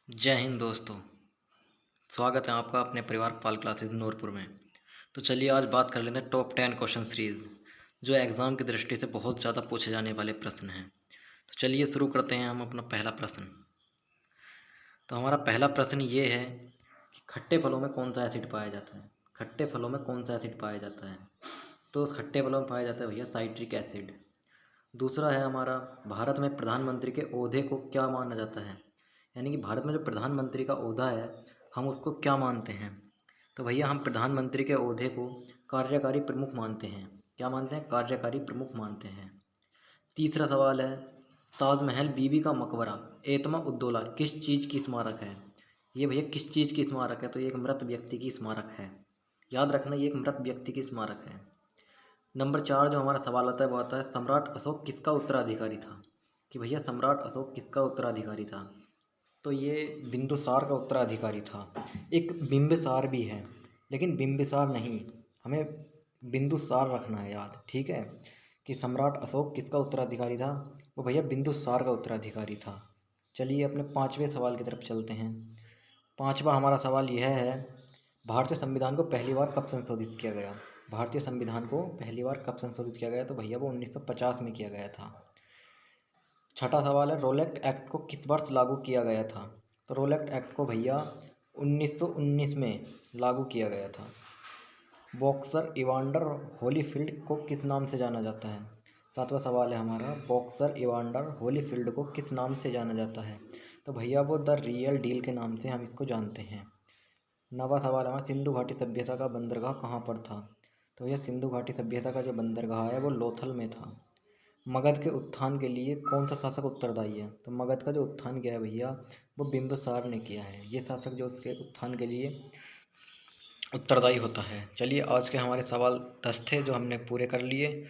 जय हिंद दोस्तों। स्वागत है आपका अपने परिवार पाल क्लासेस नूरपुर में। तो चलिए आज बात कर लेते हैं टॉप 10 क्वेश्चन सीरीज, जो एग्ज़ाम की दृष्टि से बहुत ज़्यादा पूछे जाने वाले प्रश्न हैं। तो चलिए शुरू करते हैं हम अपना पहला प्रश्न। तो हमारा पहला प्रश्न ये है कि खट्टे फलों में कौन सा एसिड पाया जाता है। खट्टे फलों में कौन सा एसिड पाया जाता है? तो उस खट्टे फलों में पाया जाता है भैया साइट्रिक एसिड। दूसरा है हमारा, भारत में प्रधानमंत्री के ओहदे को क्या माना जाता है? यानी कि भारत में जो प्रधानमंत्री का ओहदा है, हम उसको क्या मानते हैं? तो भैया हम प्रधानमंत्री के ओहदे को कार्यकारी प्रमुख मानते हैं। क्या मानते हैं? कार्यकारी प्रमुख मानते हैं। तीसरा सवाल है, ताजमहल बीबी का मकबरा एतमा उद्दौला किस चीज़ की स्मारक है? ये भैया किस चीज़ की स्मारक है? तो ये एक मृत व्यक्ति की स्मारक है। याद रखना, ये एक मृत व्यक्ति की स्मारक है। नंबर 4 जो हमारा सवाल आता है वो आता है, सम्राट अशोक किसका उत्तराधिकारी था? कि भैया सम्राट अशोक किसका उत्तराधिकारी था? तो ये बिंदुसार का उत्तराधिकारी था। एक बिंबिसार भी है, लेकिन बिंबिसार नहीं, हमें बिंदुसार रखना है याद, ठीक है। कि सम्राट अशोक किसका उत्तराधिकारी था? वो भैया बिंदुसार का उत्तराधिकारी था। चलिए अपने पाँचवें सवाल की तरफ चलते हैं। पांचवा हमारा सवाल यह है, भारतीय संविधान को पहली बार कब संशोधित किया गया? भारतीय संविधान को पहली बार कब संशोधित किया गया? तो भैया वो 1950 में किया गया था। छठा सवाल है, रोलेक्ट एक्ट को किस वर्ष लागू किया गया था? तो रोलेक्ट एक्ट को भैया 1919 में लागू किया गया था। बॉक्सर इवांडर होलीफील्ड को किस नाम से जाना जाता है? सातवां सवाल है हमारा, बॉक्सर इवांडर होलीफील्ड को किस नाम से जाना जाता है? तो भैया वो द रियल डील के नाम से हम इसको जानते हैं। नवा सवाल हमारा, सिंधु घाटी सभ्यता का बंदरगाह कहाँ पर था? तो यह सिंधु घाटी सभ्यता का जो बंदरगाह है वो लोथल में था। मगध के उत्थान के लिए कौन सा शासक उत्तरदायी है? तो मगध का जो उत्थान किया है भैया वो बिंबिसार ने किया है। ये शासक जो उसके उत्थान के लिए उत्तरदायी होता है। चलिए आज के हमारे सवाल 10 थे जो हमने पूरे कर लिए।